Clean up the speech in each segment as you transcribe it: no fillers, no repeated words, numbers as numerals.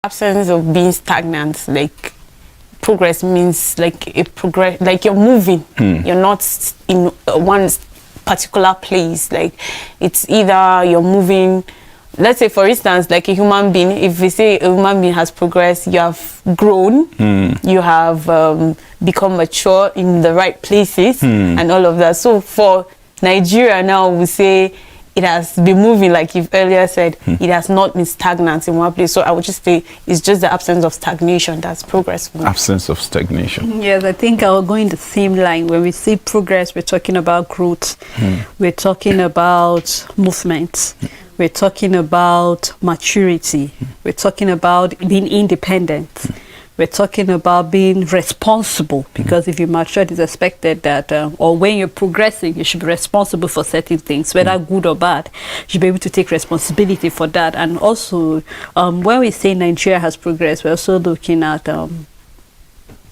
absence of being stagnant. Like progress means like a progress, like you're moving. You're not in one particular place. Like it's either you're moving. Let's say, for instance, like a human being, if we say a human being has progressed, you have grown, you have become mature in the right places and all of that. So for Nigeria now, we say it has been moving, like you've earlier said, it has not been stagnant in one place. So I would just say it's just the absence of stagnation that's progress. Absence of stagnation. Yes, I think I'll go in the same line. When we say progress, we're talking about growth. We're talking about movement. We're talking about maturity. We're talking about being independent. We're talking about being responsible, because if you mature, it is expected that, or when you're progressing, you should be responsible for certain things, whether good or bad. You should be able to take responsibility for that. And also, when we say Nigeria has progressed, we're also looking at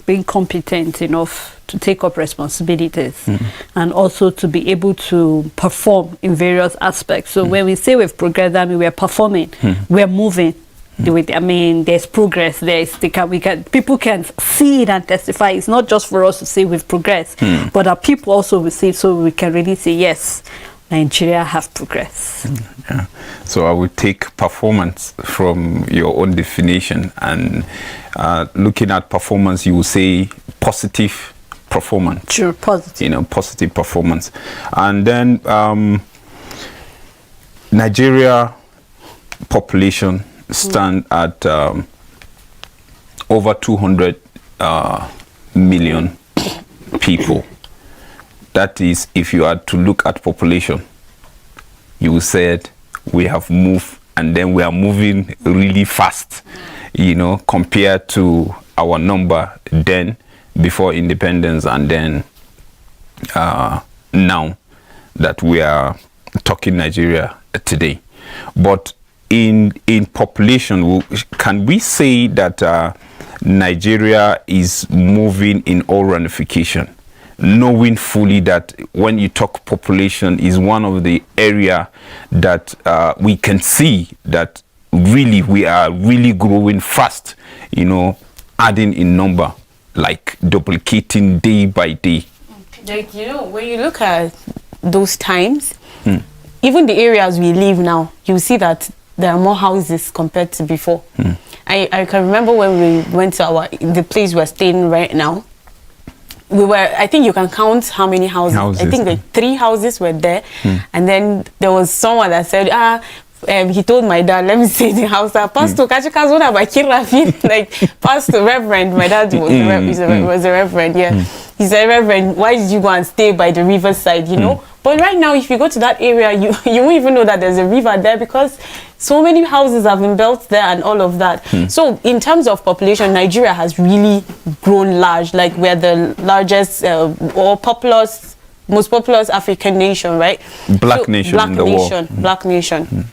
being competent enough to take up responsibilities and also to be able to perform in various aspects. So when we say we've progressed, I mean we're performing, we're moving. I mean, there's progress. People can see it and testify. It's not just for us to say we've progressed, but our people also will see it, so we can really say yes, Nigeria have progressed. Yeah. So I will take performance from your own definition, and looking at performance, you will say positive performance. Sure, positive. You know, positive performance. And then Nigeria population stand at over 200 million people. That is, if you are to look at population, you said we have moved, and then we are moving really fast, you know, compared to our number then, before independence, and then now that we are talking Nigeria today. But in population, can we say that Nigeria is moving in all ramification, knowing fully that when you talk population is one of the area that we can see that really we are really growing fast, you know, adding in number, like duplicating day by day. Like, you know, when you look at those times, even the areas we live now, you see that there are more houses compared to before. I can remember when we went to the place we're staying right now. I think you can count how many houses. I think like 3 houses were there. And then there was someone that said, he told my dad, let me say the house, Pastor Kachikazona by Kirafin, like Pastor Reverend. My dad was a Reverend, yeah. He said, Reverend, why did you go and stay by the riverside, you know? But right now, if you go to that area, you won't even know that there's a river there, because so many houses have been built there and all of that. So in terms of population, Nigeria has really grown large. Like we're the largest or most populous African nation, right? Black nation in the world. Black nation.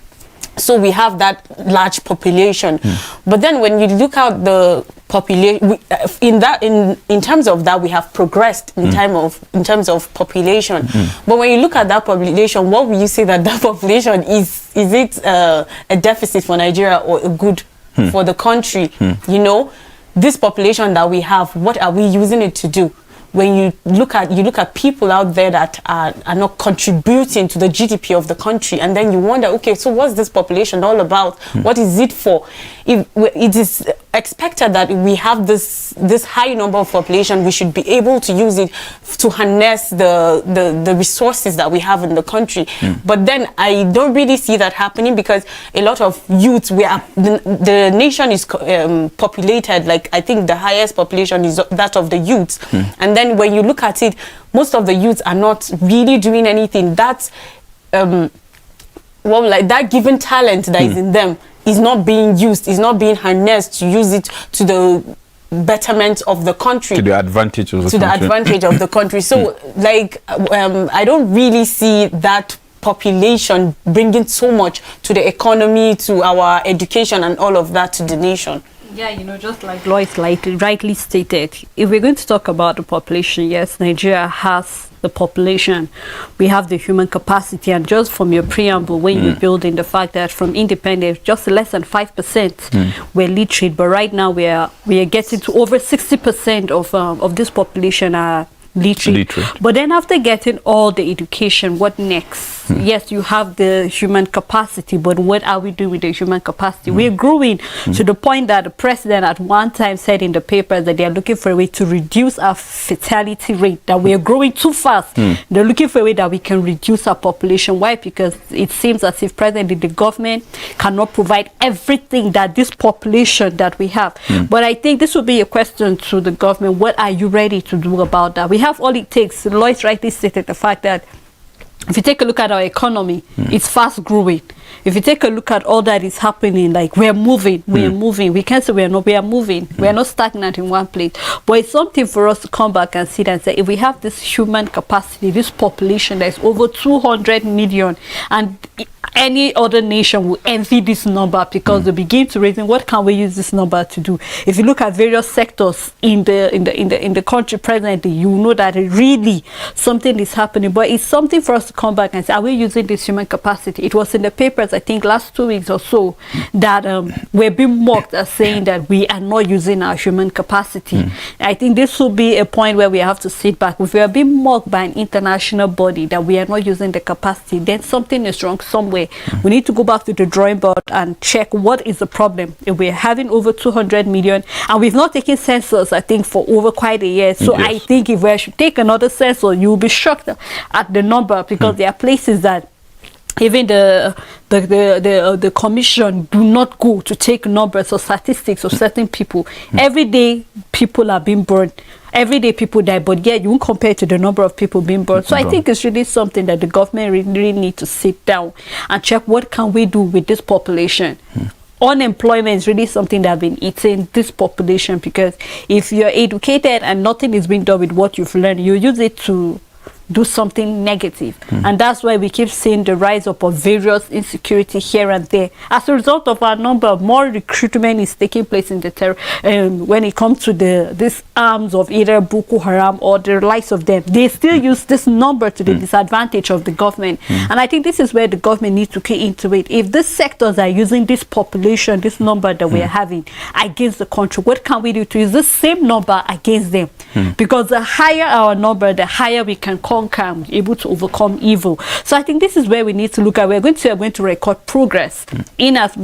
So we have that large population. But then when you look at the population, in terms of that, we have progressed in terms of population. But when you look at that population, what will you say that population is? Is it a deficit for Nigeria or a good for the country? You know, this population that we have, what are we using it to do? When you look at people out there that are not contributing to the GDP of the country, and then you wonder, okay, so what's this population all about? What is it for? If it is expected that we have this high number of population, we should be able to use it to harness the resources that we have in the country. But then I don't really see that happening, because a lot of youth, the nation is populated, like I think the highest population is that of the youths. And then when you look at it, most of the youths are not really doing anything. That's like that given talent that is in them is not being used, is not being harnessed to use it to the betterment of the country, to the advantage of the country. So like I don't really see that population bringing so much to the economy, to our education and all of that to the nation. Yeah, just like Lois rightly stated, if we're going to talk about the population, yes, Nigeria has the population, we have the human capacity, and just from your preamble, when you're building the fact that from independence, just less than 5% were literate, but right now we are getting to over 60% of this population are literate. But then after getting all the education, what next? Yes, you have the human capacity, but what are we doing with the human capacity? We're growing to the point that the president at one time said in the papers that they are looking for a way to reduce our fatality rate, that we are growing too fast. They're looking for a way that we can reduce our population. Why? Because it seems as if presently the government cannot provide everything that this population that we have. But I think this would be a question to the government. What are you ready to do about that? We have all it takes. Lois rightly stated the fact that if you take a look at our economy, it's fast growing. If you take a look at all that is happening, like we're moving. We can't say we are moving. We are not stagnant in one place. But it's something for us to come back and sit and say, if we have this human capacity, this population that is over 200 million, and any other nation will envy this number because they begin to reason, what can we use this number to do? If you look at various sectors in the country presently, you know that really something is happening. But it's something for us to come back and say, are we using this human capacity? It was in the papers, I think, last 2 weeks or so, that we're being mocked as saying that we are not using our human capacity. I think this will be a point where we have to sit back. If we are being mocked by an international body that we are not using the capacity, then something is wrong somewhere. We need to go back to the drawing board and check what is the problem. If we're having over 200 million and we've not taken census, I think, for over quite a year. So I think if we should take another census, you'll be shocked at the number, because there are places that even the commission do not go to take numbers or statistics of certain people. Every day people are being burned. Every day people die, but yet you won't compare to the number of people being burned. So I think it's really something that the government really need to sit down and check, what can we do with this population? Unemployment is really something that has been eating this population, because if you're educated and nothing is being done with what you've learned, you use it to do something negative. And that's why we keep seeing the rise up of various insecurity here and there. As a result of our number, more recruitment is taking place in the when it comes to this arms of either Boko Haram or the likes of them. They still use this number to the disadvantage of the government. And I think this is where the government needs to key into it. If these sectors are using this population, this number that we are having against the country, what can we do to use the same number against them? Because the higher our number, the higher we can conquer, able to overcome evil. So I think this is where we need to look at. We're going to record progress in as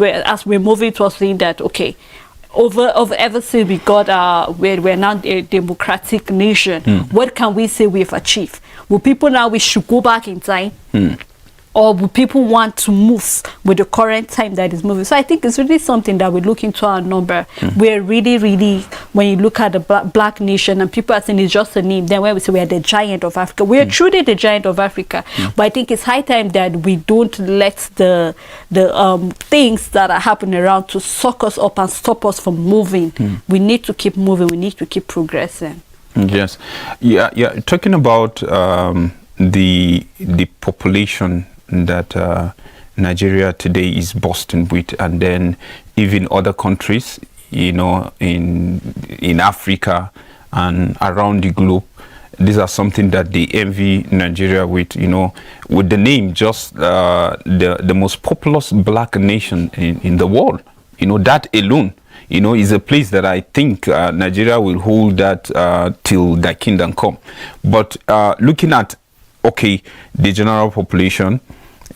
we're moving towards saying that, okay, ever since we got we're now a democratic nation, what can we say we've achieved? Will people now we should go back in time? Or will people want to move with the current time that is moving? So I think it's really something that we look into our number. We're really, when you look at the black nation, and people are saying it's just a name, then when we say we are the giant of Africa, we are truly the giant of Africa. But I think it's high time that we don't let the things that are happening around to suck us up and stop us from moving. We need to keep moving. We need to keep progressing. Yes. Yeah. Talking about the population that Nigeria today is bursting with, and then even other countries, in Africa and around the globe, these are something that they envy Nigeria with, with the name, just the most populous black nation in the world. That alone, is a place that I think Nigeria will hold that till thy kingdom come. But looking at, the general population,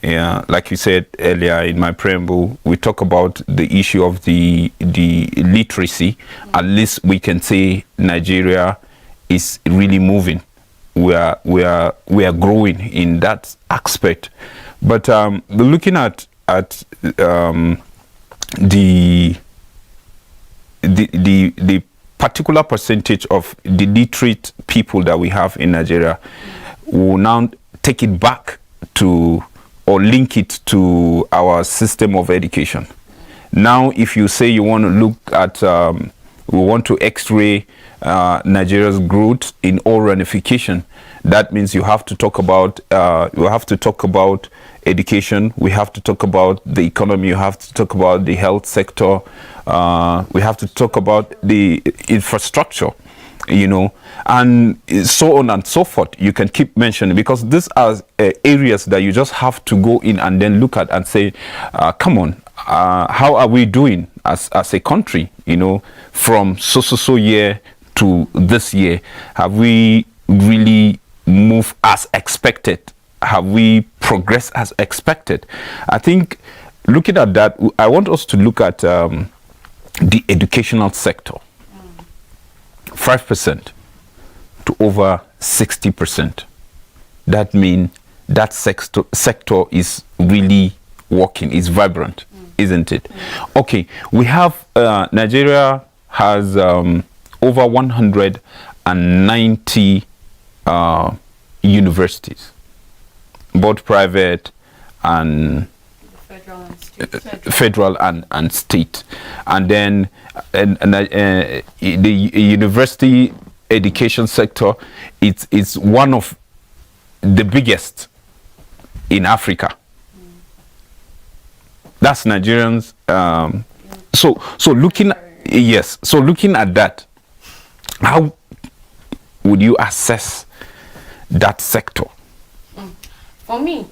like you said earlier in my preamble, we talk about the issue of the literacy. At least we can say Nigeria is really moving. We are growing in that aspect. But looking at the particular percentage of the literate people that we have in Nigeria, we'll now take it back to, or link it to, our system of education. Now, if you say you want to look at, we want to x-ray Nigeria's growth in oral unification, That means you have to talk about education. We have to talk about the economy. You have to talk about the health sector. We have to talk about the infrastructure, you know, and so on and so forth. You can keep mentioning, because these are areas that you just have to go in and then look at and say, come on, how are we doing as a country, you know, from so year to this year? Have we really moved as expected? Have we progressed as expected? I think looking at that, I want us to look at the educational sector. 5% to over 60%. That means that sector is really working, is vibrant, isn't it? Okay, we have Nigeria has over 190 universities, both private and federal and state. And then the university education sector, it's one of the biggest in Africa. That's Nigerians. So looking at that, how would you assess that sector? For me,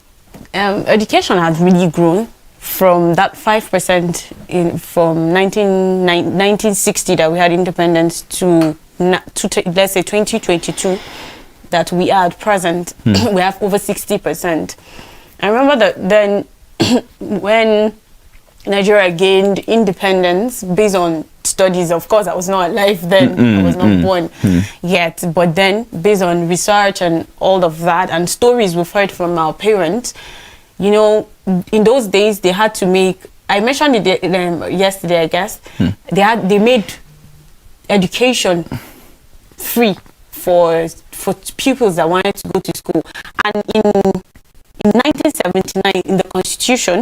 education has really grown from that 5% from 1960 that we had independence to let's say 2022 that we are at present. We have over 60%. I remember that then when Nigeria gained independence based on studies, of course I was not alive then, I was not born yet, but then based on research and all of that and stories we've heard from our parents, you know, in those days they had to make, I mentioned it yesterday I guess, they made education free for pupils that wanted to go to school. And in 1979 in the constitution,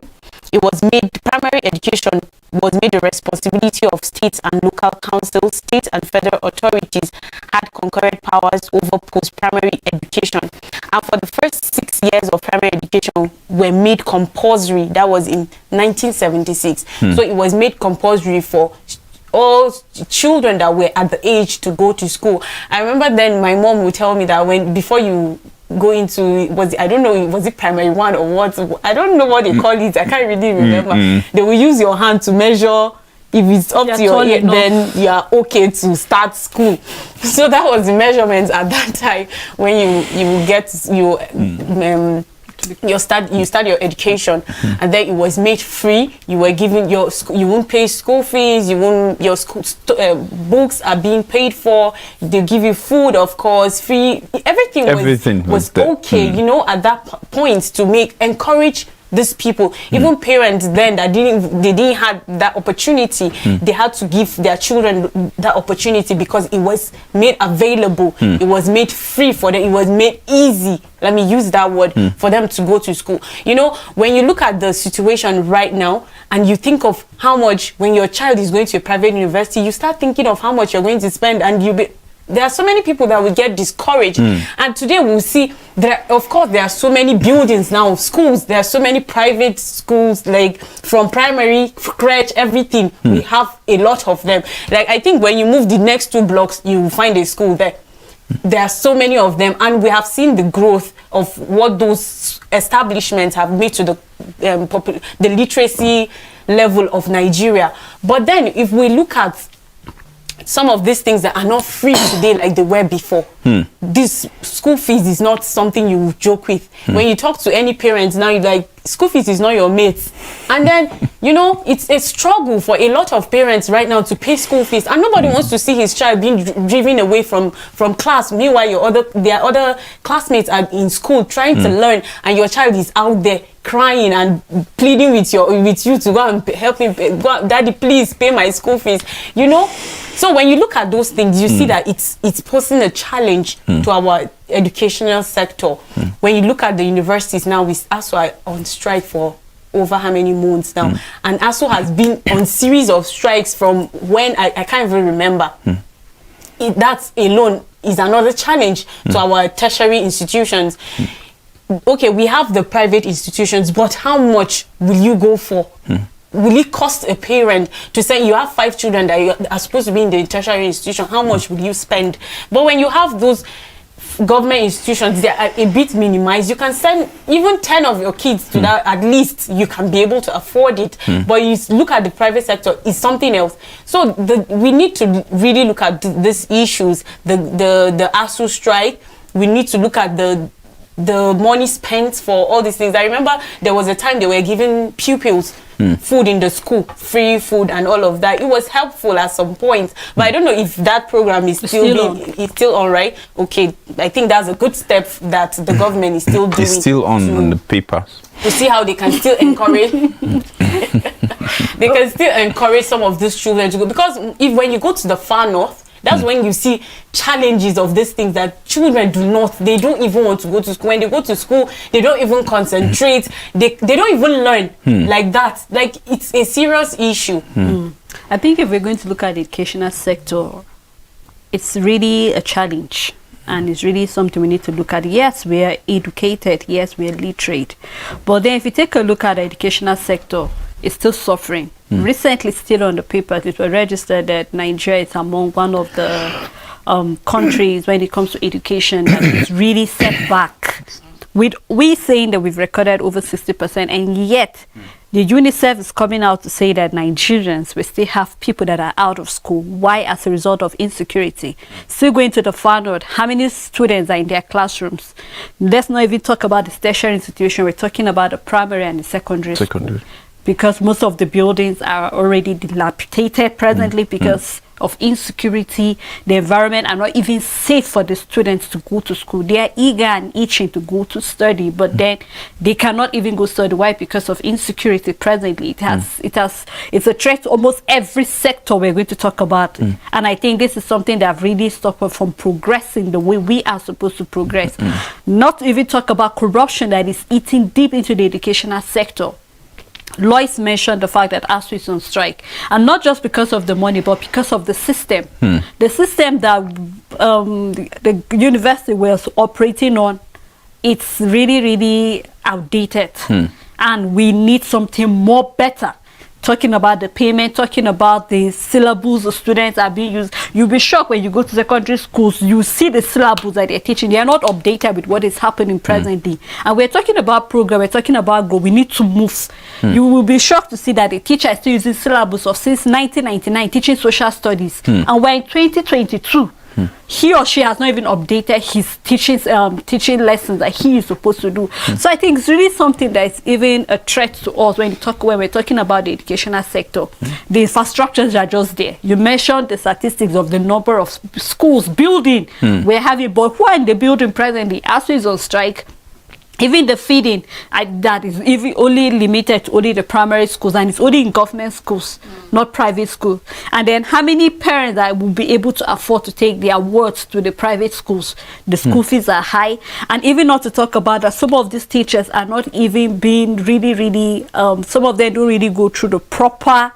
it was made, primary education was made the responsibility of states and local councils. State and federal authorities had concurrent powers over post-primary education. And for the first 6 years of primary education were made compulsory. That was in 1976. So it was made compulsory for all children that were at the age to go to school. I remember then my mom would tell me that before you go into, I don't know, was it primary one or what? I don't know what they call it. I can't really remember. They will use your hand to measure if it's up to your ear, then you are okay to start school. So that was the measurements at that time when you start your education, and then it was made free. You were given you won't pay school fees. Your school books are being paid for. They give you food, of course, free. Everything was okay. You know, at that point to encourage these people, even parents then that didn't have that opportunity, they had to give their children that opportunity because it was made available, it was made free for them, it was made easy, let me use that word, for them to go to school. You know, when you look at the situation right now and you think of how much, when your child is going to a private university, you start thinking of how much you're going to spend, and there are so many people that will get discouraged. And today we'll see of course there are so many buildings now, schools, there are so many private schools, like from primary, crèche, everything. We have a lot of them. Like I think when you move the next 2 blocks, you will find a school there. There are so many of them, and we have seen the growth of what those establishments have made to the literacy level of Nigeria. But then if we look at some of these things that are not free today like they were before. This school fees is not something you joke with. When you talk to any parents now, you're like, school fees is not your mate. And then, you know, it's a struggle for a lot of parents right now to pay school fees. And nobody wants to see his child being driven away from class. Meanwhile, their other classmates are in school trying to learn, and your child is out there crying and pleading with you to go and help him. Daddy, please pay my school fees. You know, so when you look at those things, you see that it's posing a challenge to our educational sector. When you look at the universities now, we also are on strike for over how many months now, and ASO has been on series of strikes from when I can't even remember. that alone is another challenge to our tertiary institutions. Okay, we have the private institutions, but how much will you go for? Will it cost a parent to say you have 5 children that are supposed to be in the tertiary institution? How much will you spend? But when you have those government institutions, they are a bit minimized. You can send even 10 of your kids to that, at least you can be able to afford it. But you look at the private sector, it's something else. So we need to really look at these issues, the ASU strike. We need to look at the money spent for all these things. I remember there was a time they were giving pupils food in the school, free food and all of that. It was helpful at some point, but I don't know if that program is still on, right? Okay, I think that's a good step that the government is still doing. It's still on the papers. To see how they can still encourage they can still encourage some of these children to go, because when you go to the far north, that's when you see challenges of these things that children they don't even want to go to school. When they go to school, they don't even concentrate. They don't even learn like that. Like, it's a serious issue. I think if we're going to look at the educational sector, it's really a challenge. And it's really something we need to look at. Yes, we are educated. Yes, we are literate. But then if you take a look at the educational sector, it's still suffering. Recently, still on the papers, it was registered that Nigeria is among one of the countries when it comes to education that is really set back. We saying that we've recorded over 60%, and yet the UNICEF is coming out to say that Nigerians will still have people that are out of school. Why? As a result of insecurity. Still going to the far north, how many students are in their classrooms? Let's not even talk about the tertiary institution. We're talking about the primary and the secondary school. Because most of the buildings are already dilapidated presently because of insecurity. The environment are not even safe for the students to go to school. They are eager and itching to go to study, but then they cannot even go study. Why? Because of insecurity presently. It's a threat to almost every sector we're going to talk about. And I think this is something that really stopped us from progressing the way we are supposed to progress. Not to even talk about corruption that is eating deep into the educational sector. Lois mentioned the fact that ASU is on strike, and not just because of the money, but because of the system. The system that the university was operating on, it's really, really outdated, and we need something more better. Talking about the payment, talking about the syllabus the students are being used. You'll be shocked when you go to secondary schools, you see the syllabus that they're teaching. They are not updated with what is happening presently. And we're talking about program, we're talking about growth. We need to move. You will be shocked to see that the teacher is still using syllabus of since 1999, teaching social studies. And we're in 2022. He or she has not even updated his teaching lessons that he is supposed to do. So I think it's really something that is even a threat to us when we're talking about the educational sector. The infrastructures are just there. You mentioned the statistics of the number of schools building we're having, but who are in the building presently? ASU is on strike. Even the feeding, that is even only limited to only the primary schools, and it's only in government schools, not private schools. And then how many parents that will be able to afford to take their wards to the private schools? The school fees are high. And even not to talk about that some of these teachers are not even being really, some of them don't really go through the proper,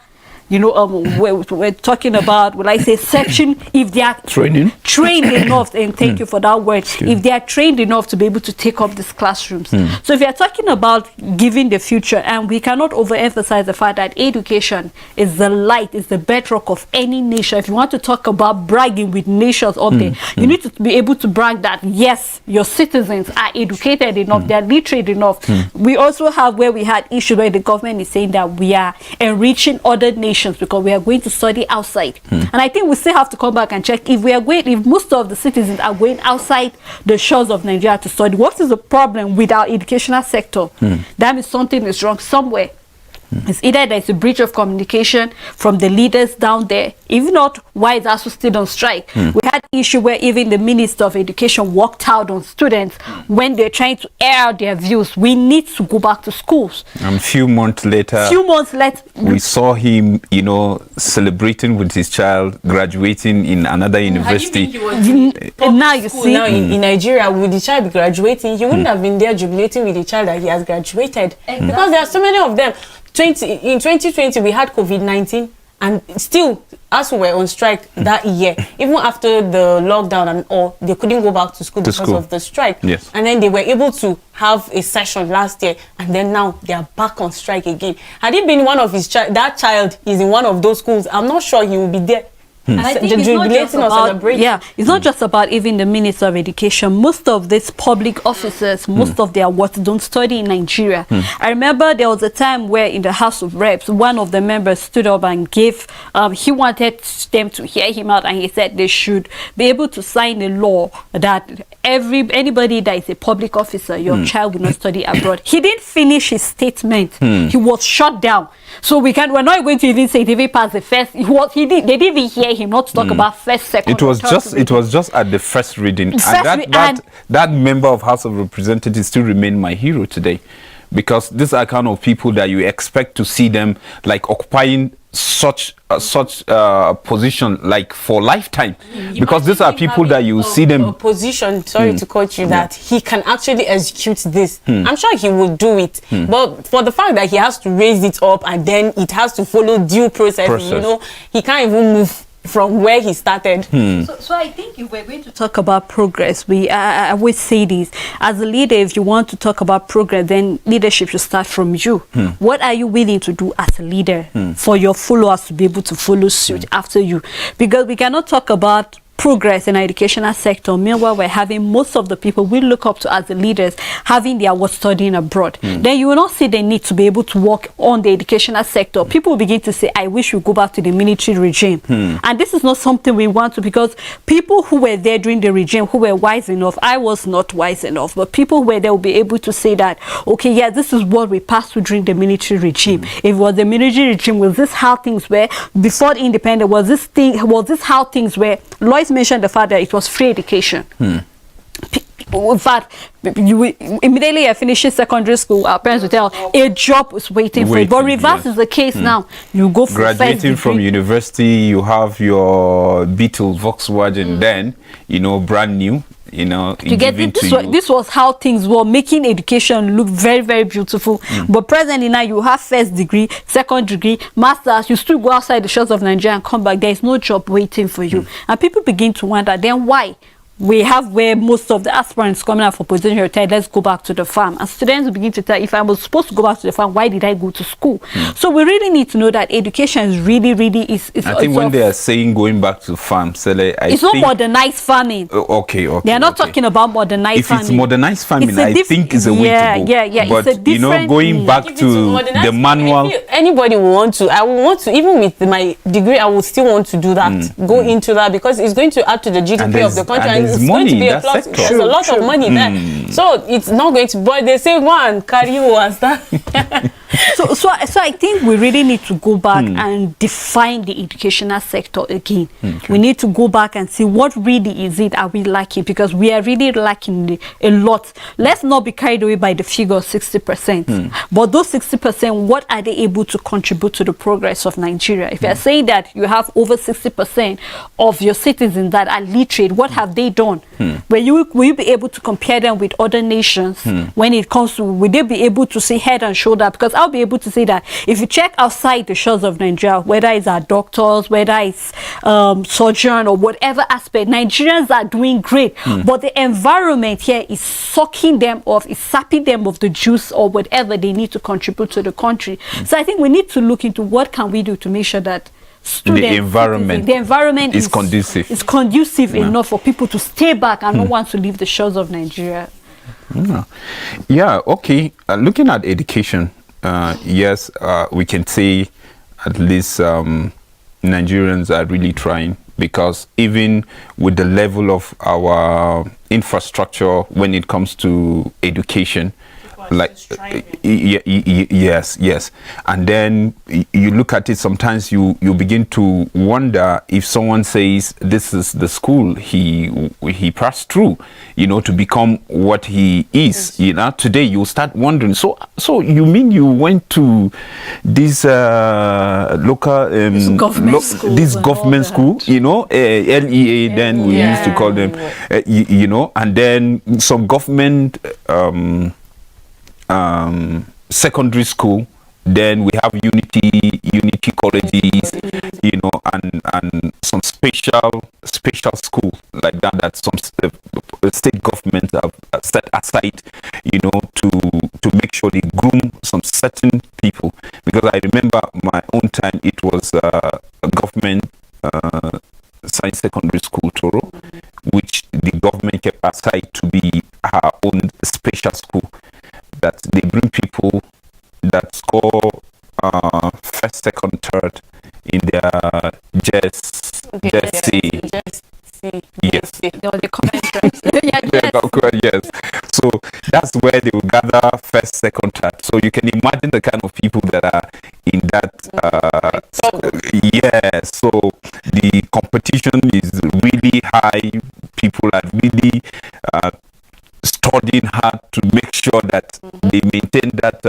we're talking about, will I say, section, if they are trained enough, and thank you for that word, if they are trained enough to be able to take up these classrooms. So if you're talking about giving the future, and we cannot overemphasize the fact that education is the light, is the bedrock of any nation. If you want to talk about bragging with nations out there, you need to be able to brag that, yes, your citizens are educated enough, they are literate enough. We also have where we had issues where the government is saying that we are enriching other nations because we are going to study outside. And I think we still have to come back and check if most of the citizens are going outside the shores of Nigeria to study, what is the problem with our educational sector? That means something is wrong somewhere. It's either there's a breach of communication from the leaders down there. If not, why is ASU still on strike? We had issue where even the Minister of Education walked out on students when they're trying to air their views. We need to go back to schools. And a few months later, we saw him, celebrating with his child graduating in another university. Now you see, in Nigeria, with the child graduating, he wouldn't have been there jubilating with the child that he has graduated. Because there are so many of them. In 2020, we had COVID-19, And still, as we were on strike that year, even after the lockdown and all, they couldn't go back to school because of the strike. Yes. And then they were able to have a session last year, and then now they are back on strike again. Had it been one of his that child is in one of those schools, I'm not sure he will be there. And I think it's not just about, it's not just about even the minutes of education. Most of these public officers, most of their what don't study in Nigeria. I remember there was a time where in the House of Reps, one of the members stood up and gave, he wanted them to hear him out, and he said they should be able to sign a law that anybody that is a public officer, your child will not study abroad. He didn't finish his statement. He was shut down. So we're not going to even say it even past the first. They didn't even hear him not talk about first, second. It was just at the first reading. That member of House of Representatives still remain my hero today, because these are kind of people that you expect to see them like occupying such position like for lifetime, because these are people that you see them position. Sorry to cut you, that he can actually execute this. I'm sure he will do it, but for the fact that he has to raise it up and then it has to follow due process. You know, he can't even move from where he started. So I think if we're going to talk about progress, I always say this, as a leader, if you want to talk about progress, then leadership should start from you. What are you willing to do as a leader for your followers to be able to follow suit after you? Because we cannot talk about progress in the educational sector, meanwhile we're having most of the people we look up to as the leaders having their work studying abroad. Then you will not see the need to be able to work on the educational sector. People will begin to say, I wish we go back to the military regime. And this is not something we want to, because people who were there during the regime, who were wise enough, I was not wise enough, but people who were there will be able to say that, okay, yeah, this is what we passed through during the military regime. If it was the military regime, was this how things were before the independence? Was this how things were? Lois mentioned the fact that it was free education. In fact, immediately I finished secondary school, our parents would tell a job was waiting for you. But reverse is the case now. You go for graduating from university, you have your Beetle Volkswagen, then brand new. You get it? This was how things were, making education look very, very beautiful. But presently now you have first degree, second degree, masters, you still go outside the shores of Nigeria and come back. There is no job waiting for you. And people begin to wonder, then why? We have where most of the aspirants coming out for position here tell, let's go back to the farm. And students begin to tell, if I was supposed to go back to the farm, why did I go to school? So we really need to know that education is really I think when they are saying going back to farm, it's not modernized farming. Okay. They are not talking about modernized farming. If it's modernized farming, I think it's a way to go. Yeah. But it's a different, going back to the manual. Anybody will want to. I will want to, even with my degree, I will still want to do that. Go into that, because it's going to add to the GDP of the country, and it's going to be a plus. There's a lot of money there, so it's not going to. But they say go and carry you and stuff. So I think we really need to go back and define the educational sector again. We need to go back and see what really is it are we lacking, because we are really lacking a lot. Let's not be carried away by the figure of 60%. But those 60%, what are they able to contribute to the progress of Nigeria? If you're saying that you have over 60% of your citizens that are literate, what have they done? Will you be able to compare them with other nations when it comes to, will they be able to say head and shoulder? Because I'll be able to say that if you check outside the shores of Nigeria, whether it's our doctors, whether it's surgeon or whatever aspect, Nigerians are doing great. But the environment here is sucking them off, is sapping them of the juice or whatever they need to contribute to the country. So I think we need to look into what can we do to make sure that the environment is conducive. It's conducive enough for people to stay back and not want to leave the shores of Nigeria. Okay. Looking at education, yes, we can say at least Nigerians are really trying, because even with the level of our infrastructure when it comes to education, like yes, and then you look at it, sometimes you begin to wonder if someone says this is the school he passed through, to become what he is. Today you start wondering, so you mean you went to this local this government school, LEA, then we used to call them, and then some government secondary school, then we have unity community colleges, you know, and some special school like that some state governments have set aside, you know, to make sure they groom some certain people. Because I remember my own time, it was a government science secondary school, Toro, which the government kept aside to be her own special school, that they bring people that score first, second, third in their just yes. No, the comments, right? Yes. So that's where they will gather first, second, third. So you can imagine the kind of people that are in that. So the competition is really high. People are really studying hard to make sure that they maintain that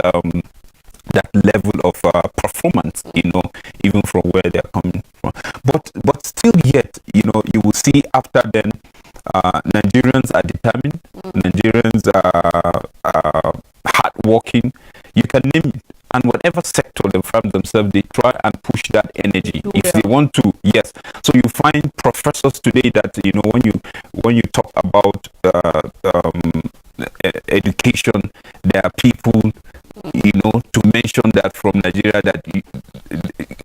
that level of performance, you know, even from where they are coming from. But still yet, you know, you will see after then, Nigerians are determined, Nigerians are hardworking, you can name it. And whatever sector they find themselves, they try and push that energy if they want to. Yes. So you find professors today that, you know, when you talk about education, there are people, you know, to mention that from Nigeria, that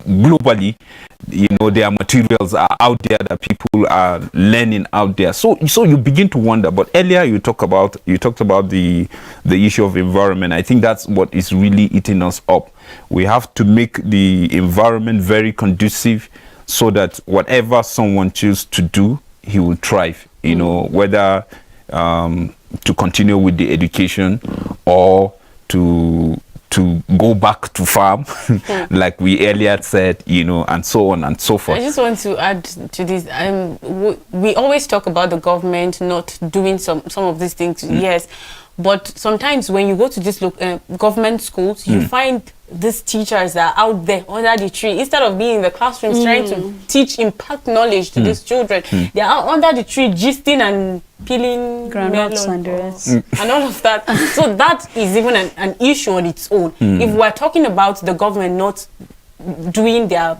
globally, you know, their materials are out there, that people are learning out there. So you begin to wonder. But earlier you talked about the issue of environment. I think that's what is really eating us up. We have to make the environment very conducive so that whatever someone chooses to do, he will thrive. You know, whether to continue with the education or to go back to farm, like we earlier said, you know, and so on and so forth. I just want to add to this. We always talk about the government not doing some of these things, yes, but sometimes when you go to these government schools, you find these teachers that are out there under the tree. Instead of being in the classrooms trying to impart knowledge to these children, they are under the tree gisting and peeling granules and the rest. And all of that. So that is even an issue on its own. If we're talking about the government not doing their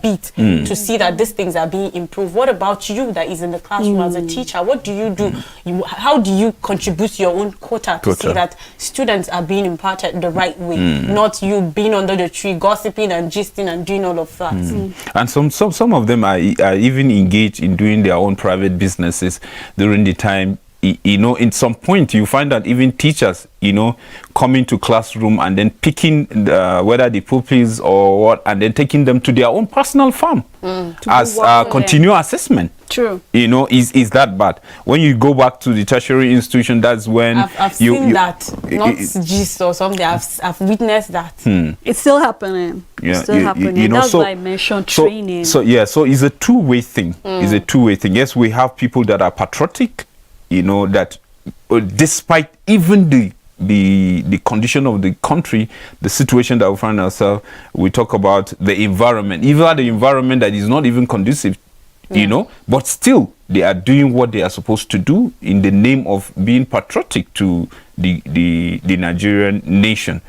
bit to see that these things are being improved, what about you that is in the classroom as a teacher? What do you do? How do you contribute your own quota to see that students are being imparted the right way, not you being under the tree gossiping and gisting and doing all of that? And some of them are even engaged in doing their own private businesses during the time. You know, in some point you find that even teachers, you know, coming to classroom and then picking whether the pupils or what, and then taking them to their own personal farm as continual assessment. True. You know, is that bad? When you go back to the tertiary institution, that's when I've seen that, not gist or something. I've witnessed that. It's still happening. Yeah, it's still happening. You know, that's why I mentioned training. So it's a two-way thing. It's a two-way thing. Yes, we have people that are patriotic, you know, that despite even the condition of the country, the situation that we find ourselves, we talk about the environment, even the environment that is not even conducive, you know, but still they are doing what they are supposed to do in the name of being patriotic to the Nigerian nation.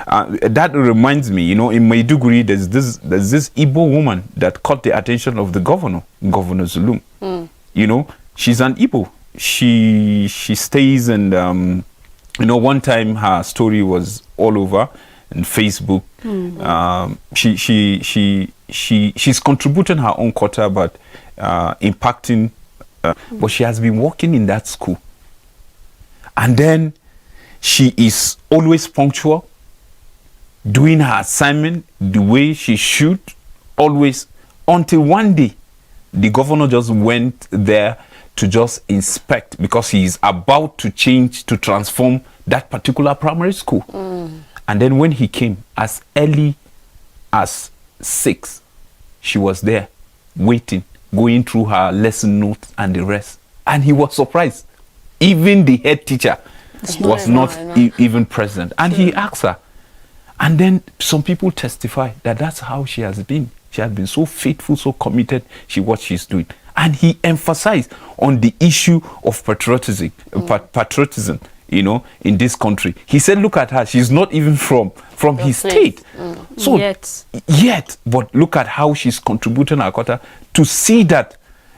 That reminds me, you know, in Maiduguri there's this Igbo woman that caught the attention of the governor Zulum. You know, she's an Igbo. She stays, and you know, one time her story was all over on Facebook. She's contributing her own quota, but impacting. But she has been working in that school, and then she is always punctual, doing her assignment the way she should, always, until one day the governor just went there to just inspect, because he is about to transform that particular primary school. And then when he came, as early as 6, she was there waiting, going through her lesson notes and the rest. And he was surprised. Even the head teacher was not even present. And he asked her. And then some people testify that that's how she has been. She has been so faithful, so committed to what she's doing. And he emphasized on the issue of patriotism, you know, in this country. He said, look at her, she's not even from his state. So yet, but look at how she's contributing her quota to see that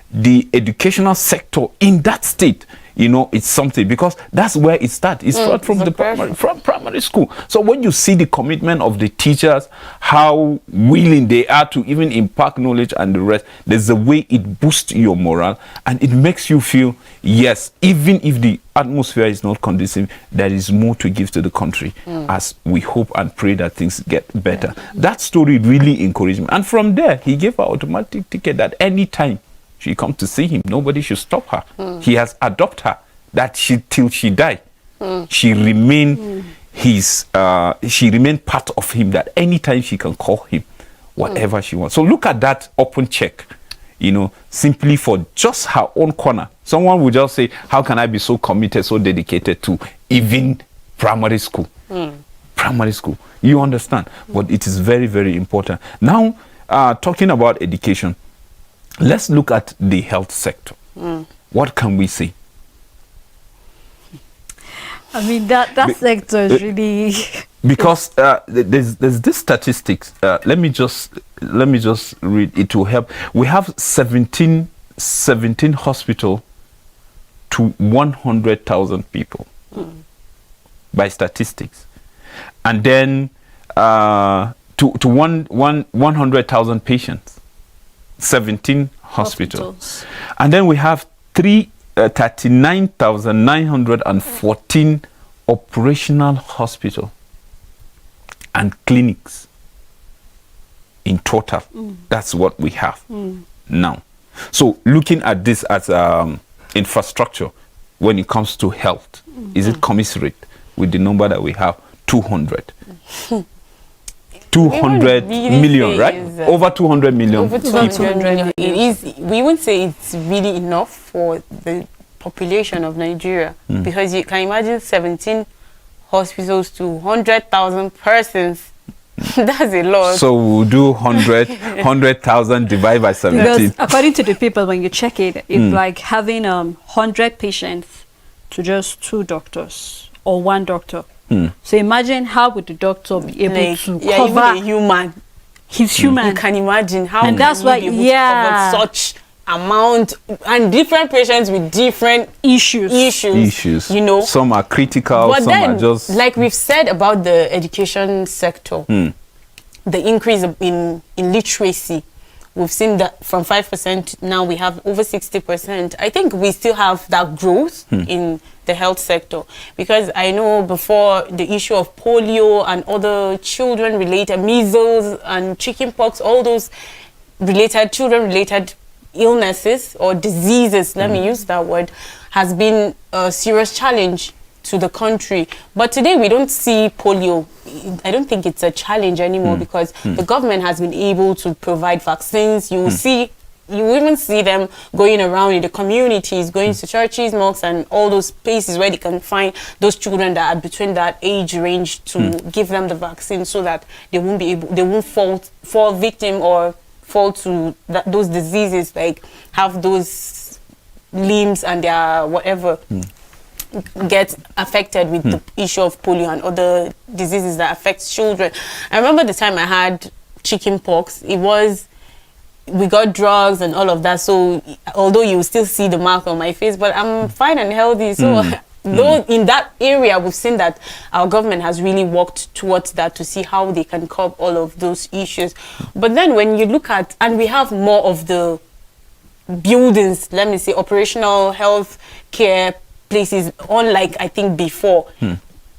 the educational sector in that state, you know, it's something, because that's where it starts. It's from the primary school. So when you see the commitment of the teachers, how willing they are to even impart knowledge and the rest, there's a way it boosts your morale, and it makes you feel, yes, even if the atmosphere is not conducive, there is more to give to the country, as we hope and pray that things get better. That story really encouraged me. And from there, he gave her automatic ticket that any time she comes to see him, nobody should stop her. He has adopted her, that till she die, she remain she remain part of him, that anytime she can call him whatever she wants. So look at that open check, you know, simply for just her own corner. Someone would just say, how can I be so committed, so dedicated to even primary school? Primary school, you understand? But it is very, very important. Now, talking about education, let's look at the health sector. What can we say? I mean, that sector is really because there's this statistics. Let me just read it to help. We have 17 hospitals to 100,000 people by statistics, and then to 100,000 patients. 17 hospitals. And then we have 39,914 operational hospitals and clinics in total. That's what we have now. So looking at this as infrastructure when it comes to health, is it commensurate with the number that we have? 200. 200 million, right? Over 200 million. Over 200 million. It is. We wouldn't say it's really enough for the population of Nigeria, because you can imagine 17 hospitals to 100,000 persons. That's a lot. So we'll do 100,000 divided by 17. Because according to the people, when you check it, it's like having 100 patients to just 2 doctors or 1 doctor. So imagine how would the doctor be able to cover even a human. He's human. You can imagine how, and that's why, to cover such amount, and different patients with different issues. You know, some are critical, but some then, are just like we've said about the education sector, the increase in literacy. We've seen that from 5% now we have over 60%. I think we still have that growth in the health sector, because I know before the issue of polio and other children-related measles and chickenpox, all those children-related illnesses or diseases, let me use that word, has been a serious challenge to the country. But today we don't see polio. I don't think it's a challenge anymore, because the government has been able to provide vaccines. You even see them going around in the communities, going to churches, mosques, and all those places where they can find those children that are between that age range to give them the vaccine, so that they won't fall victim or fall to those diseases, like have those limbs and their whatever get affected with the issue of polio and other diseases that affect children. I remember the time I had chickenpox. We got drugs and all of that, so although you still see the mark on my face, but I'm fine and healthy. So though in that area we've seen that our government has really worked towards that to see how they can curb all of those issues. But then when you look at, and we have more of the buildings, let me say, operational health care places, unlike I think before.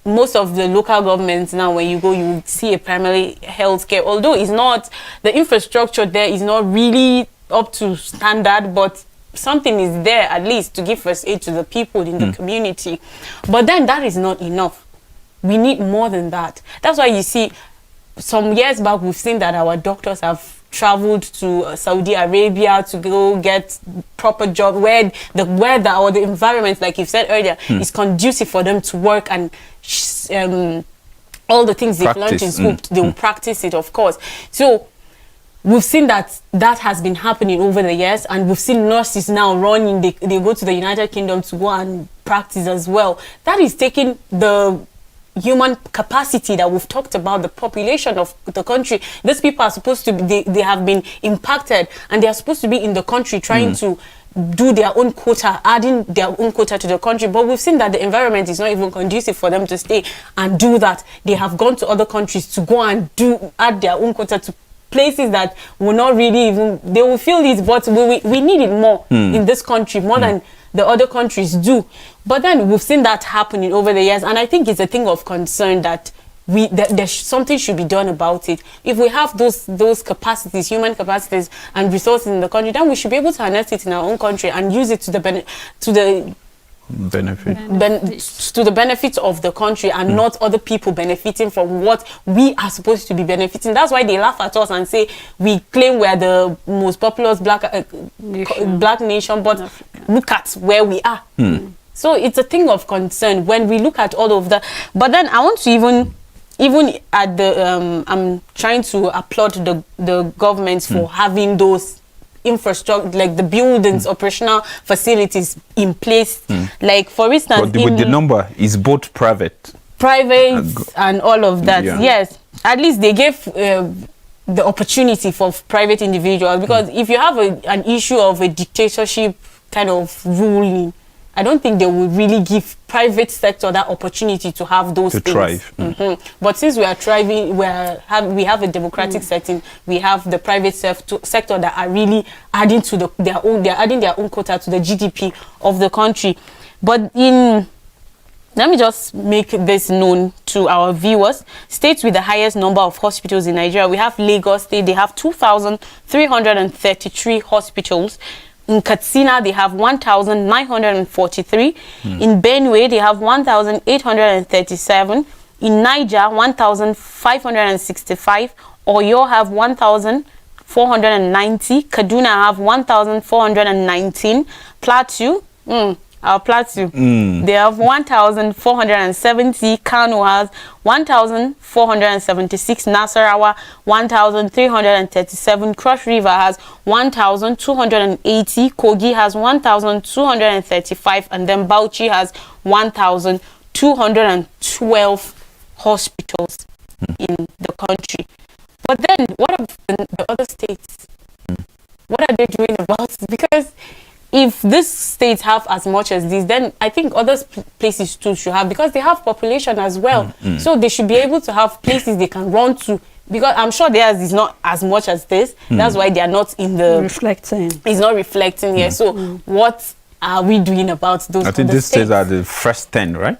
Most of the local governments now, when you go, you see a primary health care, although it's not, the infrastructure there is not really up to standard, but something is there at least to give first aid to the people in the community. But then that is not enough. We need more than that. That's why you see, some years back we've seen that our doctors have traveled to Saudi Arabia to go get proper job where the weather or the environment, like you said earlier, is conducive for them to work, and all the things they've learned in school, they will practice it, of course. So we've seen that has been happening over the years, and we've seen nurses now running. They go to the United Kingdom to go and practice as well. That is taking the human capacity that we've talked about, the population of the country. These people are supposed to be, they have been impacted, and they are supposed to be in the country trying to do their own quota, adding their own quota to the country. But we've seen that the environment is not even conducive for them to stay and do that. They have gone to other countries to go and add their own quota to places that will not really even, they will feel it, but we need it more in this country, more than the other countries do. But then we've seen that happening over the years, and I think it's a thing of concern that something should be done about it. If we have those capacities, human capacities and resources in the country, then we should be able to harness it in our own country and use it to the benefit of the country, and not other people benefiting from what we are supposed to be benefiting. That's why they laugh at us and say we claim we're the most populous black nation, but look at where we are. So it's a thing of concern when we look at all of that. But then I want to even at the I'm trying to applaud the government for having those infrastructure, like the buildings, operational facilities in place. Like, for instance, but with the number is both private and all of that. Yes, at least they gave the opportunity for private individuals, because if you have an issue of a dictatorship kind of ruling, I don't think they will really give private sector that opportunity to have those things. Thrive. But since we are thriving, we have a democratic setting, we have the private sector that are really adding to they're adding their own quota to the GDP of the country. But let me just make this known to our viewers. States with the highest number of hospitals in Nigeria, we have Lagos State. They have 2,333 hospitals. In Katsina, they have 1,943. In Benue, they have 1,837. In Niger, 1,565. Oyo have 1,490. Kaduna have 1,419. Plateau, our Plateau, they have 1,470. Kano has 1,476. Nasarawa 1,337. Cross River has 1,280. Kogi has 1,235, and then Bauchi has 1,212 hospitals in the country. But then, what of the other states? What are they doing about it? Because if these states have as much as this, then I think other places too should have, because they have population as well. So they should be able to have places they can run to, because I'm sure theirs is not as much as this. That's why they are not in the reflecting. It's not reflecting here. So what are we doing about those? I think these states are the first 10, right?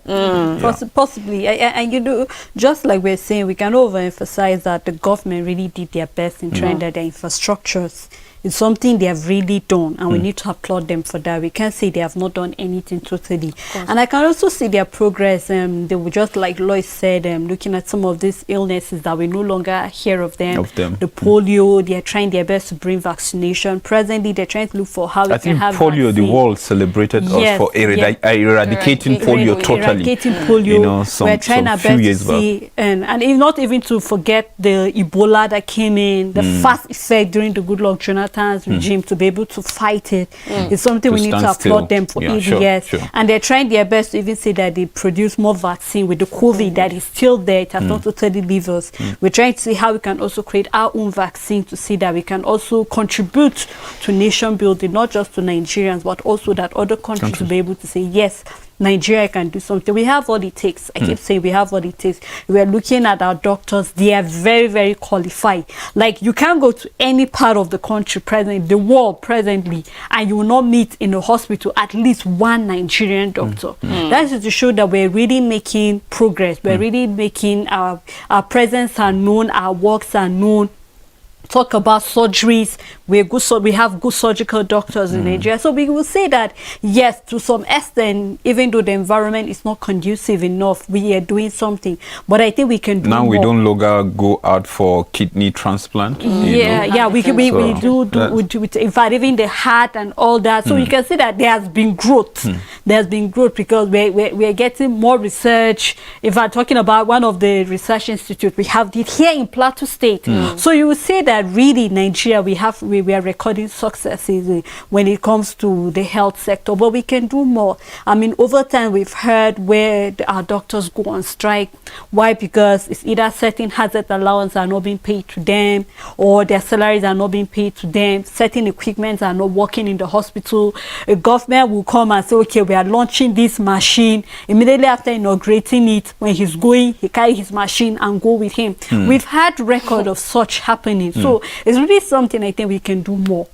Possibly. And you know, just like we're saying, we can overemphasize that the government really did their best in trying that their infrastructures. It's something they have really done, and we need to applaud them for that. We can't say they have not done anything totally. And I can also see their progress. They were just like Lois said, looking at some of these illnesses that we no longer hear of them. The polio, they are trying their best to bring vaccination. Presently, they're trying to look for how we can have polio, vaccine. The world celebrated us for eradicating polio totally. Eradicating polio. You know, we're trying our best to see, and not even to forget the Ebola that came in, the fast effect during the Goodluck Jonathan's regime to be able to fight it. It's something we need to applaud them for. Yes. And they're trying their best to even say that they produce more vaccine with the COVID that is still there. It has not totally leave us. We're trying to see how we can also create our own vaccine to see that we can also contribute to nation building, not just to Nigerians, but also that other countries will be able to say, yes, Nigeria can do something. We have what it takes. I keep saying we have what it takes. We're looking at our doctors. They are very, very qualified. Like, you can't go to any part of the country presently, the world presently, and you will not meet in a hospital at least one Nigerian doctor. That is to show that we're really making progress. We're really making our presence are known, our works are known. Talk about surgeries. We have good surgical doctors in Nigeria. So we will say that, yes, to some extent, even though the environment is not conducive enough, we are doing something. But I think we can do now. more. We don't longer go out for kidney transplant. We do. In fact, even the heart and all that. So you can see that there has been growth. there's been growth because we're getting more research. If I'm talking about one of the research institutes, we have it here in Plateau State. So you would say that really Nigeria, we are recording successes when it comes to the health sector, but we can do more. I mean, over time we've heard where our doctors go on strike. Why? Because it's either certain hazard allowance are not being paid to them, or their salaries are not being paid to them. Certain equipment are not working in the hospital. A government will come and say, okay, we are launching this machine. Immediately after inaugurating it, when he's going, he carry his machine and go with him. We've had record of such happening. So it's really something I think we can do more.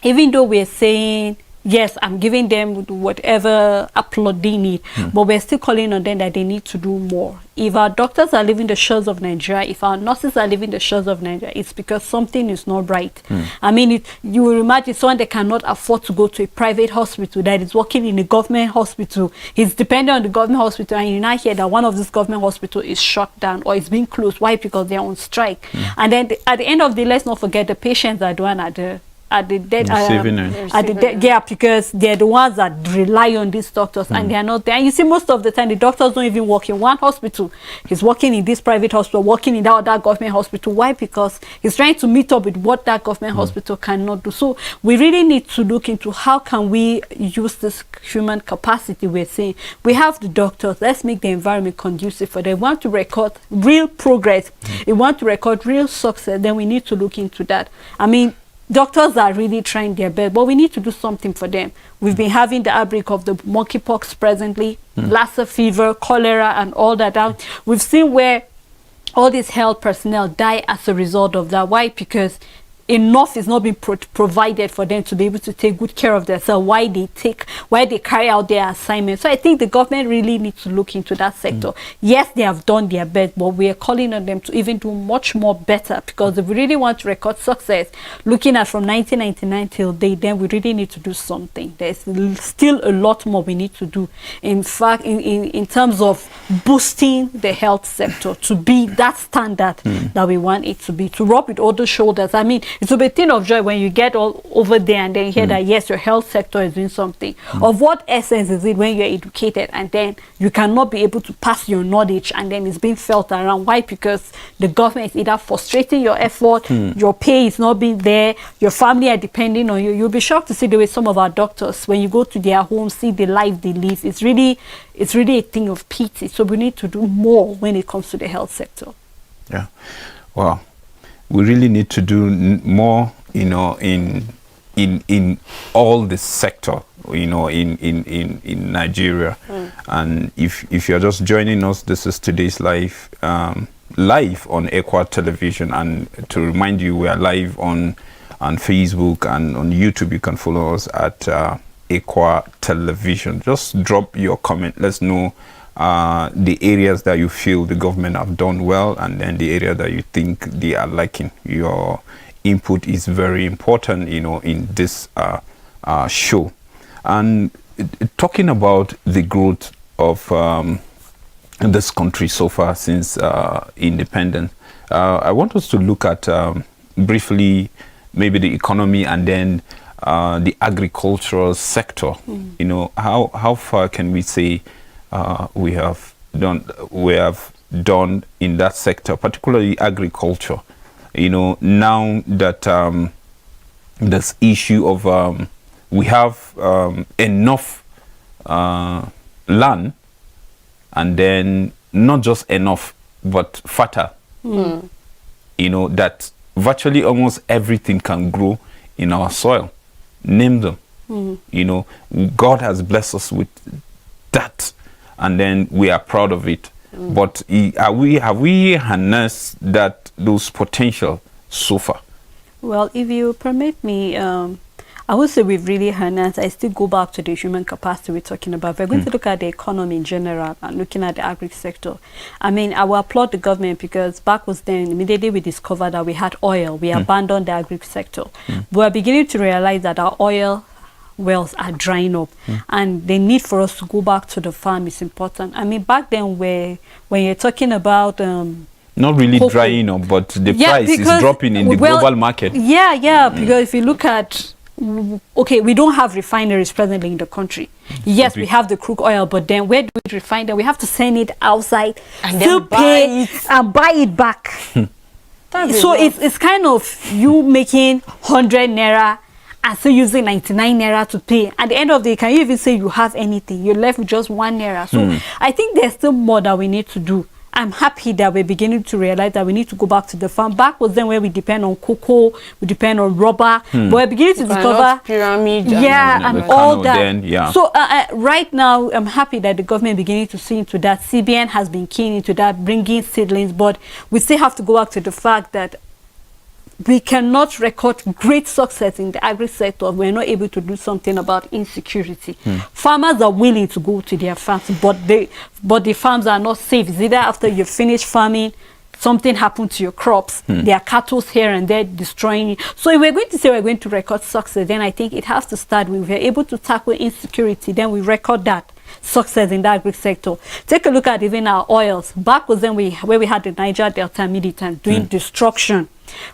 Even though we're saying, yes, I'm giving them whatever applaud they need, but we're still calling on them that they need to do more. If our doctors are leaving the shores of Nigeria, if our nurses are leaving the shores of Nigeria, it's because something is not right. I mean, you will imagine someone that cannot afford to go to a private hospital, that is working in a government hospital. He's dependent on the government hospital, and you now hear that one of these government hospitals is shut down or is being closed. Why? Because they're on strike. And then at the end of the day, let's not forget the patients are the one at the dead yeah, because they're the ones that rely on these doctors, and they're not there. And you see, most of the time the doctors don't even work in one hospital. He's working in this private hospital, working in that government hospital. Why? Because he's trying to meet up with what that government hospital cannot do. So we really need to look into how can we use this human capacity. We're saying we have the doctors, let's make the environment conducive for them. We want to record real progress, we want to record real success, then we need to look into that. I mean, doctors are really trying their best, but we need to do something for them. We've been having the outbreak of the monkeypox presently, Lassa fever, cholera, and all that. We've seen where all these health personnel die as a result of that. Why? Because enough is not being provided for them to be able to take good care of themselves. Why they carry out their assignments. So I think the government really needs to look into that sector. Yes, they have done their best, but we are calling on them to even do much more better, because if we really want to record success, looking at from 1999 till date, then we really need to do something. There's still a lot more we need to do. In fact, in terms of boosting the health sector to be that standard that we want it to be, to rub with all the shoulders. I mean, it will be a thing of joy when you get all over there and then hear that yes, your health sector is doing something. Of what essence is it when you're educated and then you cannot be able to pass your knowledge and then it's being felt around? Why? Because the government is either frustrating your effort, your pay is not being there, your family are depending on you. You'll be shocked to see the way some of our doctors, when you go to their homes, see the life they live. It's really a thing of pity. So we need to do more when it comes to the health sector. Yeah. Wow. We really need to do more, you know, in all the sector, you know, in Nigeria. And if you're just joining us, this is today's live on Equa Television. And to remind you, we are live on Facebook and on YouTube. You can follow us at Equa Television. Just drop your comment. Let's know the areas that you feel the government have done well, and then the area that you think they are lacking. Your input is very important, you know, in this show. And talking about the growth of this country so far since independence, I want us to look at briefly maybe the economy and then the agricultural sector. You know, how far can we say we have done in that sector, particularly agriculture? You know, now that this issue of we have enough land, and then not just enough but fertile, you know, that virtually almost everything can grow in our soil. Name them. You know, God has blessed us with that, and then we are proud of it. But have we harnessed those potential so far? Well, if you permit me, I would say we've really harnessed. I still go back to the human capacity we're talking about. We're going to look at the economy in general and looking at the agri sector. I mean, I will applaud the government, because back was then, immediately we discovered that we had oil, we abandoned the agri sector. We're beginning to realize that our oil wells are drying up, and the need for us to go back to the farm is important. I mean, back then when you're talking about not really drying up, but the price is dropping in the global market. Because if you look at okay, we don't have refineries presently in the country. Yes, we have the crude oil, but then where do we refine them? We have to send it outside And still then buy pay it. and buy it back. So it's kind of you making 100 naira and still using 99 naira to pay. At the end of the day, can you even say you have anything? You're left with just 1 naira. So I think there's still more that we need to do. I'm happy that we're beginning to realize that we need to go back to the farm. Back was then where we depend on cocoa, we depend on rubber, but we're beginning to discover pyramid, and all that. Then, So right now, I'm happy that the government beginning to see into that. CBN has been keen into that, bringing seedlings, but we still have to go back to the fact that we cannot record great success in the agri sector if we're not able to do something about insecurity. Farmers are willing to go to their farms, but the farms are not safe. It's either after you finish farming, something happened to your crops, there are cattle here and there destroying it. So if we're going to say we're going to record success, then I think it has to start with we're able to tackle insecurity, then we record that success in the agri sector. Take a look at even our oils. Back was then where we had the Niger Delta militants doing destruction.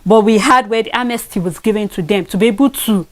But we had where the amnesty was given to them to be able to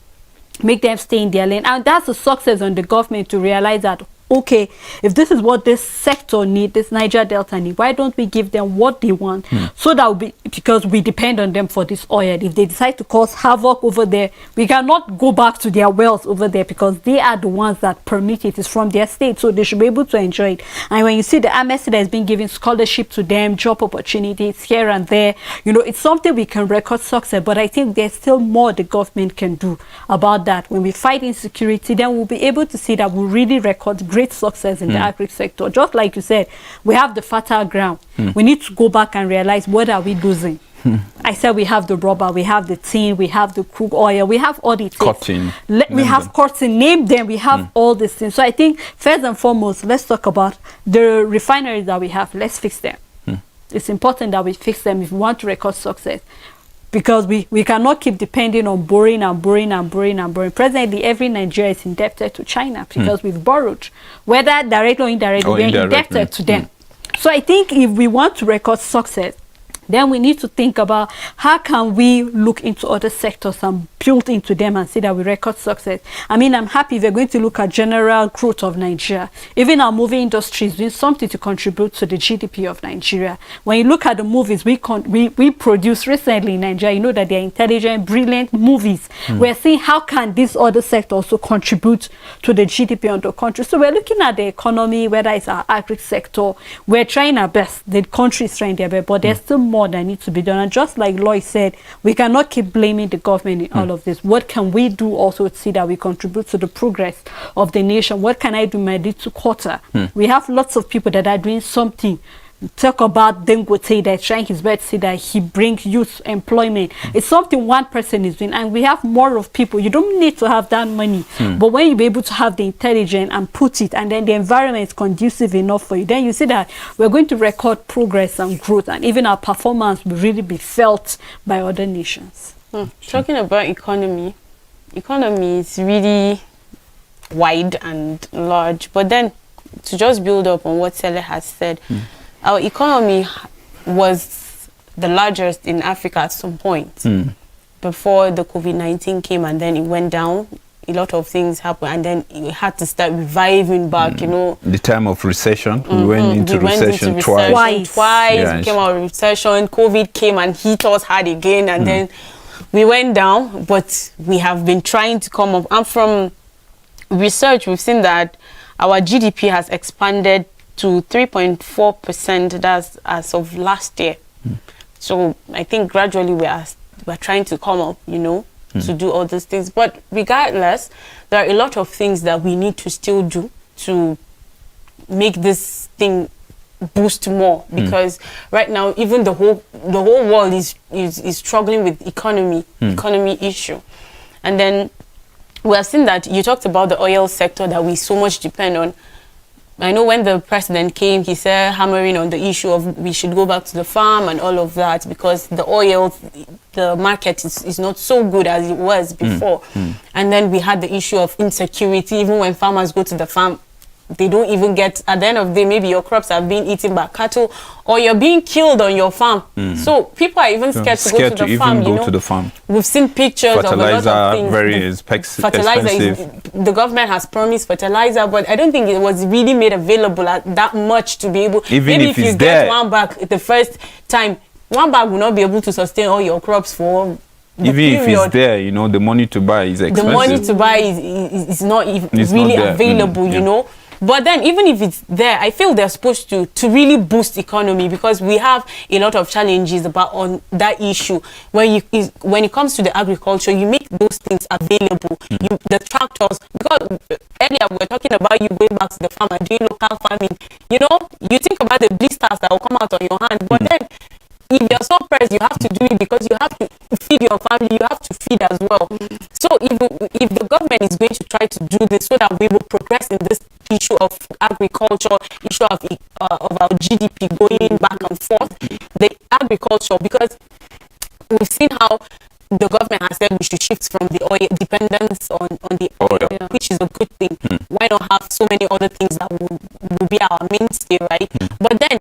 make them stay in their lane. And that's a success on the government to realize that, okay, if this is what this sector need, this Niger Delta need, why don't we give them what they want? So that will be, because we depend on them for this oil. If they decide to cause havoc over there, we cannot go back to their wells over there because they are the ones that permit it. It's from their state, so they should be able to enjoy it. And when you see the amnesty that has been giving scholarship to them, job opportunities here and there, you know, it's something we can record success. But I think there's still more the government can do about that. When we fight insecurity, then we'll be able to see that we really record great success in the agri sector. Just like you said, we have the fertile ground. We need to go back and realize what are we losing. I said we have the rubber, we have the tin, we have the crude oil, we have all the things. Cotton. We have cotton, name them, we have all these things. So I think first and foremost, let's talk about the refineries that we have. Let's fix them. It's important that we fix them if we want to record success. Because we cannot keep depending on borrowing and borrowing and borrowing and borrowing. Presently, every Nigeria is indebted to China because we've borrowed. Whether directly or indirectly, we're indebted to them. So I think if we want to record success, then we need to think about how can we look into other sectors and build into them and see that we record success. I mean, I'm happy if we're going to look at general growth of Nigeria. Even our movie industry is doing something to contribute to the GDP of Nigeria. When you look at the movies we produce recently in Nigeria, you know that they're intelligent, brilliant movies. We're seeing how can this other sector also contribute to the GDP of the country. So we're looking at the economy, whether it's our agri sector. We're trying our best. The country is trying their best, but there's still more that needs to be done. And just like Lloyd said, we cannot keep blaming the government in all of this. What can we do also to see that we contribute to the progress of the nation? What can I do in my little quarter? We have lots of people that are doing something. Talk about Dangote that's trying his best to see that he brings youth employment. It's something one person is doing, and we have more of people. You don't need to have that money, but when you be able to have the intelligence and put it, and then the environment is conducive enough for you, then you see that we're going to record progress and growth, and even our performance will really be felt by other nations. Talking about economy is really wide and large, but then to just build up on what Sele has said, our economy was the largest in Africa at some point before the COVID-19 came, and then it went down. A lot of things happened, and then we had to start reviving back, you know. The time of recession, we went into recession twice. We came out of recession, COVID came and hit us hard again, and then we went down, but we have been trying to come up. And from research, we've seen that our GDP has expanded to 3.4%, that's as of last year. So I think gradually we're trying to come up, you know, to do all those things. But regardless, there are a lot of things that we need to still do to make this thing boost more, because right now even the whole world is struggling with economy issue. And then we have seen that you talked about the oil sector that we so much depend on. I know when the president came, he said hammering on the issue of we should go back to the farm and all of that, because the oil, the market is not so good as it was before. And then we had the issue of insecurity. Even when farmers go to the farm, they don't even get, at the end of the day, maybe your crops are being eaten by cattle, or you're being killed on your farm. So people are even scared to go to the farm. Even go to the farm. We've seen pictures of a lot of things. Very fertilizer expensive. the government has promised fertilizer, but I don't think it was really made available at that much to be able. Even maybe if if you it's get there, one bag the first time, one bag will not be able to sustain all your crops for. Even if it's there, you know, the money to buy is expensive. The money to buy is not even It's really not there. available, you know. But then even if it's there, I feel they're supposed to really boost economy, because we have a lot of challenges about on that issue. When it comes to the agriculture, you make those things available. The tractors, because earlier we were talking about you going back to the farm and doing local farming. You know, you think about the blisters that will come out on your hand, but then if you're so pressed, you have to do it because you have to feed your family, you have to feed as well. So if the government is going to try to do this so that we will progress in this issue of agriculture, issue of our GDP going back and forth, the agriculture, because we've seen how the government has said we should shift from the oil dependence on the oil, which is a good thing. Why not have so many other things that will be our mainstay, right? But then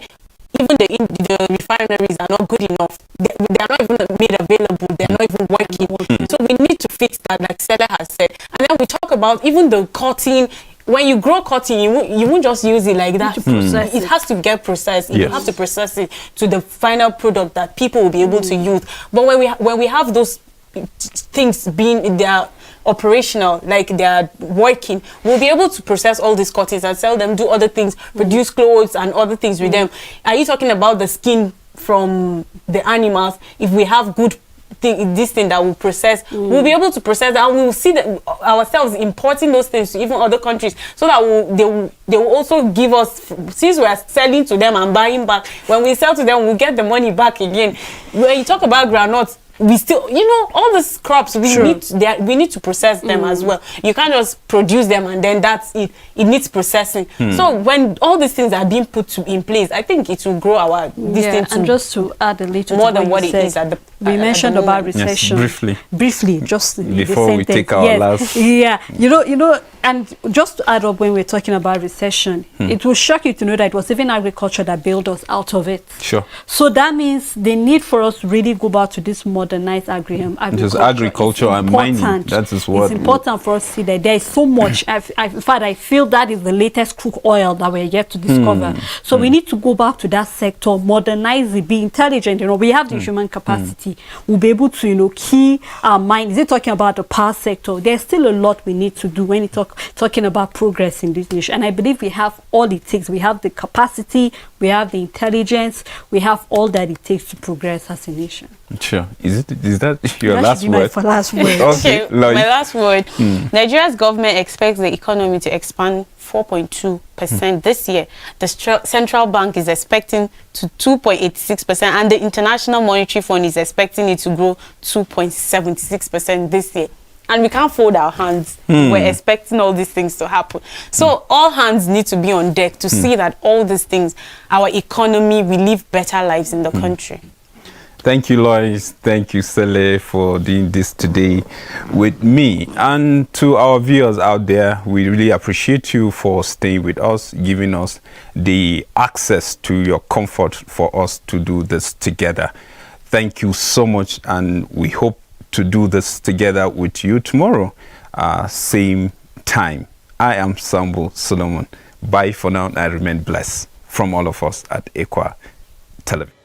even the refineries are not good enough. They are not even made available. They are not even working. So we need to fix that, like Stella has said. And then we talk about even the cotton. When you grow cotton, you won't just use it like that. It has to get processed. You have to process it to the final product that people will be able to use. But when we have those things being there operational, like they are working, we'll be able to process all these cottons and sell them, do other things, produce clothes and other things with them. Are you talking about the skin from the animals? If we have good this thing that will process, we'll be able to process that, and we'll see that ourselves importing those things to even other countries, so that they will also give us, since we are selling to them and buying back, when we sell to them, we'll get the money back again. When you talk about groundnuts, we still, you know, all these crops, we need to process them as well. You can't just produce them and then that's it. It needs processing. So when all these things are being put in place, I think it will grow our distance. And just to add a little more to than what it is at the we mentioned about recession. Yes, briefly, just before we take our last. Yeah, you know, and just to add up, when we're talking about recession, it will shock you to know that it was even agriculture that bailed us out of it. Sure. So that means the need for us to really go back to this modernized agriculture. Just agriculture and mining. That is what. It's important for us to see that there is so much. In fact, I feel that is the latest crude oil that we're yet to discover. So we need to go back to that sector, modernize it, be intelligent. You know, we have the human capacity. We'll be able to, you know, key our mind. Is it talking about the power sector? There's still a lot we need to do when you talking about progress in this nation. And I believe we have all it takes. We have the capacity, we have the intelligence, we have all that it takes to progress as a nation. Sure. Is that your last word? My last word. Okay, my last word. Nigeria's government expects the economy to expand 4.2% this year. The central bank is expecting to 2.86%, and the International Monetary Fund is expecting it to grow 2.76% this year. And we can't fold our hands. We're expecting all these things to happen. So all hands need to be on deck to see that all these things, our economy, we live better lives in the country. Thank you, Lois. Thank you, Sele, for doing this today with me. And to our viewers out there, we really appreciate you for staying with us, giving us the access to your comfort for us to do this together. Thank you so much, and we hope to do this together with you tomorrow, same time. I am Sambo Solomon. Bye for now, and I remain blessed from all of us at Equa Television.